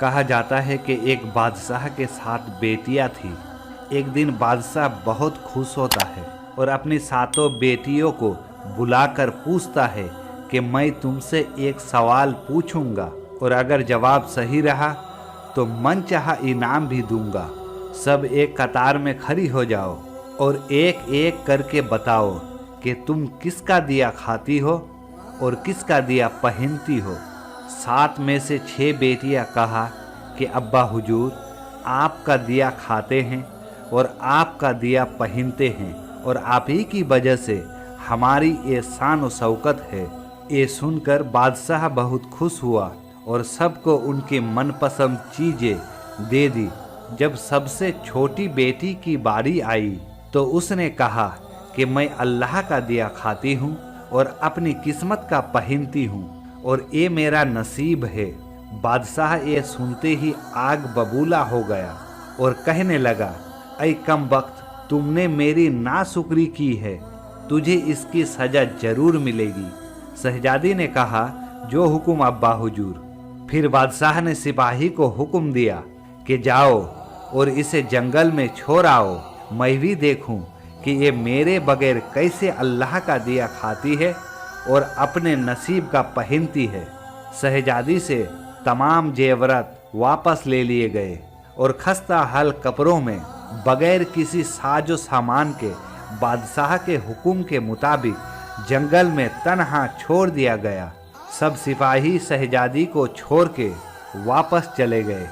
कहा जाता है कि एक बादशाह के 7 बेटियां थी। एक दिन बादशाह बहुत खुश होता है और अपनी 7 बेटियों को बुलाकर पूछता है कि मैं तुमसे एक सवाल पूछूंगा और अगर जवाब सही रहा तो मनचाहा इनाम भी दूंगा। सब एक कतार में खड़ी हो जाओ और एक एक करके बताओ कि तुम किसका दिया खाती हो और किसका दिया पहनती हो। 7 में से 6 बेटियां कहा कि अब्बा हुजूर, आपका दिया खाते हैं और आपका दिया पहनते हैं और आप ही की वजह से हमारी ये शान व शौकत है। ये सुनकर बादशाह बहुत खुश हुआ और सबको उनके मनपसंद चीज़ें दे दी। जब सबसे छोटी बेटी की बारी आई तो उसने कहा कि मैं अल्लाह का दिया खाती हूँ और अपनी किस्मत का पहनती हूँ और ये मेरा नसीब है। बादशाह ये सुनते ही आग बबूला हो गया और कहने लगा, ऐ कमबख्त, तुमने मेरी नाशुक्री की है, तुझे इसकी सजा जरूर मिलेगी। शहजादी ने कहा, जो हुक्म अब्बा हुजूर। फिर बादशाह ने सिपाही को हुक्म दिया कि जाओ और इसे जंगल में छोड़ आओ, मैं भी देखूं कि ये मेरे बगैर कैसे अल्लाह का दिया खाती है और अपने नसीब का पहनती है। शहजादी से तमाम जेवरात वापस ले लिए गए और खस्ता हाल कपड़ों में बगैर किसी साजो सामान के बादशाह के हुक्म के मुताबिक जंगल में तन्हा छोड़ दिया गया। सब सिपाही शहजादी को छोड़ के वापस चले गए।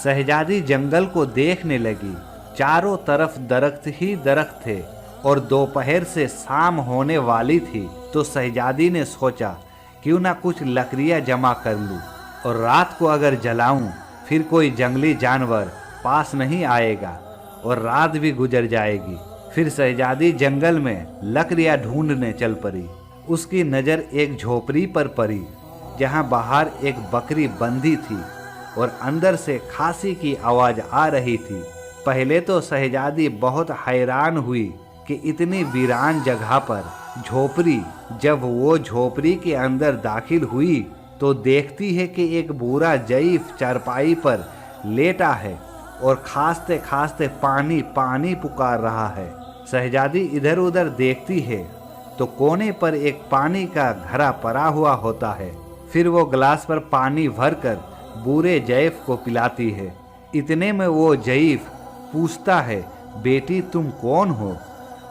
शहजादी जंगल को देखने लगी। चारों तरफ दरख्त ही दरख्त थे और दोपहर से शाम होने वाली थी तो शहजादी ने सोचा, क्यों ना कुछ लकड़ियां जमा कर लूं और रात को अगर जलाऊं फिर कोई जंगली जानवर पास नहीं आएगा और रात भी गुजर जाएगी। फिर शहजादी जंगल में लकड़ियां ढूंढने चल पड़ी। उसकी नज़र एक झोपड़ी पर पड़ी जहां बाहर एक बकरी बंधी थी और अंदर से खांसी की आवाज़ आ रही थी। पहले तो शहजादी बहुत हैरान हुई कि इतनी वीरान जगह पर झोपड़ी। जब वो झोपड़ी के अंदर दाखिल हुई तो देखती है कि एक बूढ़ा ज़ईफ चारपाई पर लेटा है और खांसते खांसते पानी पानी पुकार रहा है। शहजादी इधर उधर देखती है तो कोने पर एक पानी का घड़ा पड़ा हुआ होता है। फिर वो गिलास पर पानी भरकर बूढ़े ज़ईफ को पिलाती है। इतने में वो ज़ईफ पूछता है, बेटी तुम कौन हो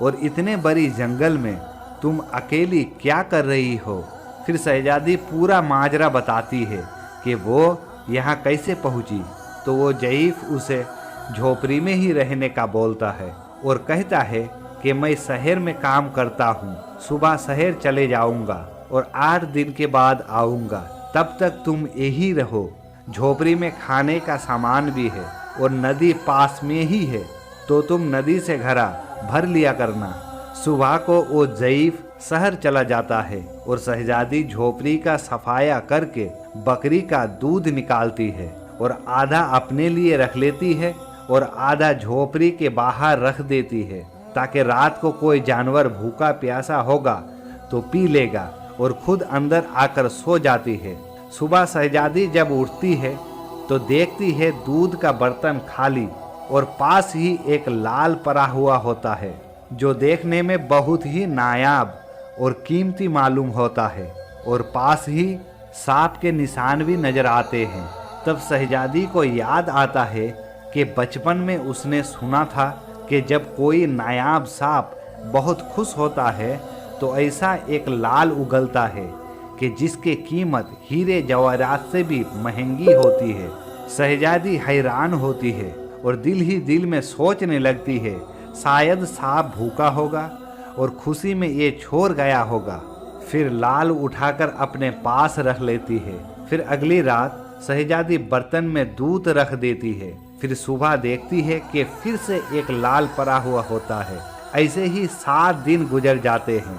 और इतने बड़ी जंगल में तुम अकेली क्या कर रही हो। फिर शहजादी पूरा माजरा बताती है कि वो यहाँ कैसे पहुँची। तो वो ज़ईफ उसे झोपड़ी में ही रहने का बोलता है और कहता है कि मैं शहर में काम करता हूँ, सुबह शहर चले जाऊँगा और 8 दिन के बाद आऊँगा, तब तक तुम यही रहो। झोपड़ी में खाने का सामान भी है और नदी पास में ही है, तो तुम नदी से घड़ा भर लिया करना। सुबह को वो ज़ईफ शहर चला जाता है और शहजादी झोपड़ी का सफाया करके बकरी का दूध निकालती है और आधा अपने लिए रख लेती है और आधा झोपड़ी के बाहर रख देती है ताकि रात को कोई जानवर भूखा प्यासा होगा तो पी लेगा और खुद अंदर आकर सो जाती है। सुबह शहजादी जब उठती है तो देखती है दूध का बर्तन खाली और पास ही एक लाल पड़ा हुआ होता है जो देखने में बहुत ही नायाब और कीमती मालूम होता है और पास ही सांप के निशान भी नजर आते हैं। तब शहजादी को याद आता है कि बचपन में उसने सुना था कि जब कोई नायाब सांप बहुत खुश होता है तो ऐसा एक लाल उगलता है कि जिसकी कीमत हीरे जवाहरात से भी महंगी होती है। शहजादी हैरान होती है और दिल ही दिल में सोचने लगती है, शायद सांप भूखा होगा और खुशी में ये छोड़ गया होगा। फिर लाल उठाकर अपने पास रख लेती है। फिर अगली रात शहजादी बर्तन में दूध रख देती है। फिर सुबह देखती है कि फिर से एक लाल पड़ा हुआ होता है। ऐसे ही 7 दिन गुजर जाते हैं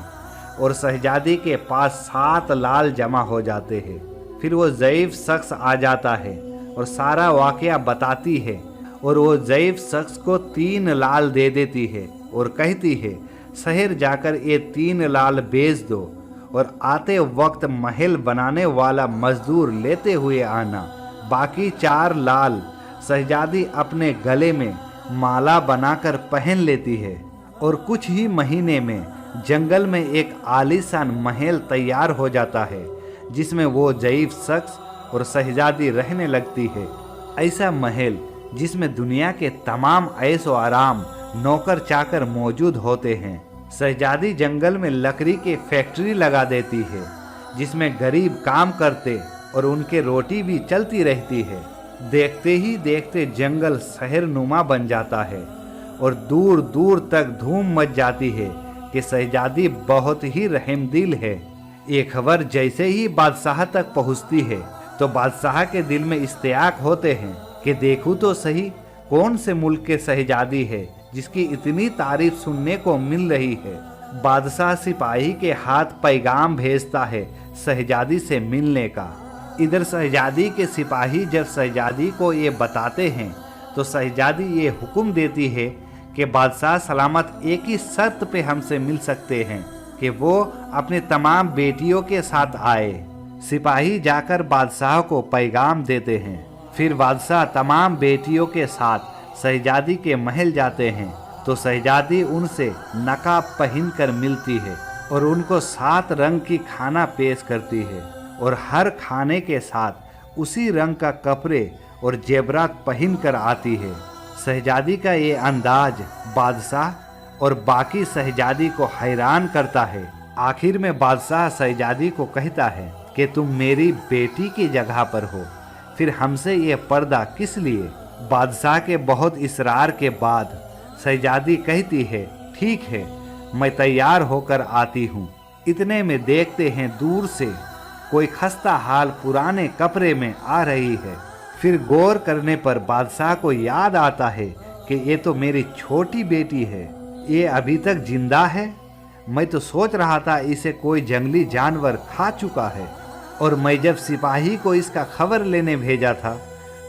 और शहजादी के पास 7 लाल जमा हो जाते हैं। फिर वो ज़ईफ शख्स आ जाता है और सारा वाकया बताती है और वो ज़ईफ शख्स को 3 लाल दे देती है और कहती है, शहर जाकर ये 3 लाल बेच दो और आते वक्त महल बनाने वाला मजदूर लेते हुए आना। बाकी 4 लाल शहजादी अपने गले में माला बनाकर पहन लेती है और कुछ ही महीने में जंगल में एक आलीशान महल तैयार हो जाता है, जिसमें वो ज़ईफ शख्स और शहजादी रहने लगती है। ऐसा महल जिसमें दुनिया के तमाम ऐशो आराम नौकर चाकर मौजूद होते हैं। शहजादी जंगल में लकड़ी की फैक्ट्री लगा देती है, जिसमें गरीब काम करते और उनके रोटी भी चलती रहती है। देखते ही देखते जंगल शहर नुमा बन जाता है और दूर दूर तक धूम मच जाती है कि शहजादी बहुत ही रहमदिल है। ये खबर जैसे ही बादशाह तक पहुंचती है तो बादशाह के दिल में इश्तियाक होते हैं कि देखूं तो सही कौन से मुल्क के शहजादी है जिसकी इतनी तारीफ सुनने को मिल रही है। बादशाह सिपाही के हाथ पैगाम भेजता है शहजादी से मिलने का। इधर शहजादी के सिपाही जब शहजादी को ये बताते हैं तो शहजादी ये हुक्म देती है कि बादशाह सलामत एक ही शर्त पे हमसे मिल सकते हैं कि वो अपने तमाम बेटियों के साथ आए। सिपाही जाकर बादशाह को पैगाम देते हैं। फिर बादशाह तमाम बेटियों के साथ शहजादी के महल जाते हैं तो शहजादी उनसे नकाब पहनकर मिलती है और उनको 7 रंग की खाना पेश करती है और हर खाने के साथ उसी रंग का कपड़े और जेवरात पहन कर आती है। शहजादी का ये अंदाज बादशाह और बाकी शहजादी को हैरान करता है। आखिर में बादशाह शहजादी को कहता है कि तुम मेरी बेटी की जगह पर हो, फिर हमसे ये पर्दा किस लिए। बादशाह के बहुत इसरार के बाद शहजादी कहती है ठीक है, मैं तैयार होकर आती हूँ। इतने में देखते हैं दूर से कोई खस्ता हाल पुराने कपड़े में आ रही है। फिर गौर करने पर बादशाह को याद आता है कि ये तो मेरी छोटी बेटी है, ये अभी तक जिंदा है। मैं तो सोच रहा था इसे कोई जंगली जानवर खा चुका है। और मैं जब सिपाही को इसका खबर लेने भेजा था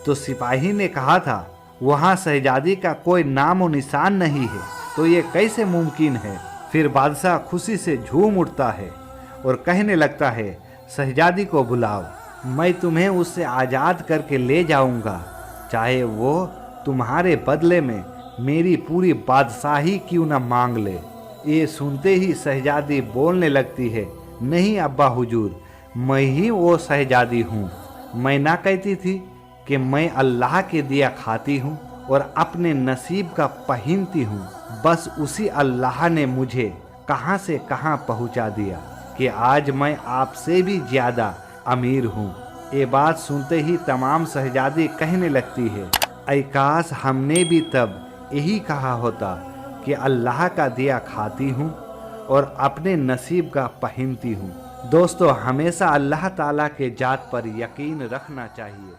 तो सिपाही ने कहा था वहाँ शहजादी का कोई नामो निशान नहीं है, तो ये कैसे मुमकिन है। फिर बादशाह खुशी से झूम उठता है और कहने लगता है शहजादी को बुलाओ, मैं तुम्हें उससे आज़ाद करके ले जाऊंगा, चाहे वो तुम्हारे बदले में मेरी पूरी बादशाही क्यों न मांग ले। ये सुनते ही शहजादी बोलने लगती है नहीं अब्बा हुजूर, मैं ही वो शहजादी हूँ। मैं ना कहती थी कि मैं अल्लाह के दिया खाती हूँ और अपने नसीब का पहनती हूँ। बस उसी अल्लाह ने मुझे कहाँ से कहाँ पहुँचा दिया कि आज मैं आपसे भी ज़्यादा अमीर हूँ। ये बात सुनते ही तमाम शहजादी कहने लगती है ऐ काश हमने भी तब यही कहा होता कि अल्लाह का दिया खाती हूँ और अपने नसीब का पहनती हूँ। दोस्तों, हमेशा अल्लाह ताला के जात पर यकीन रखना चाहिए।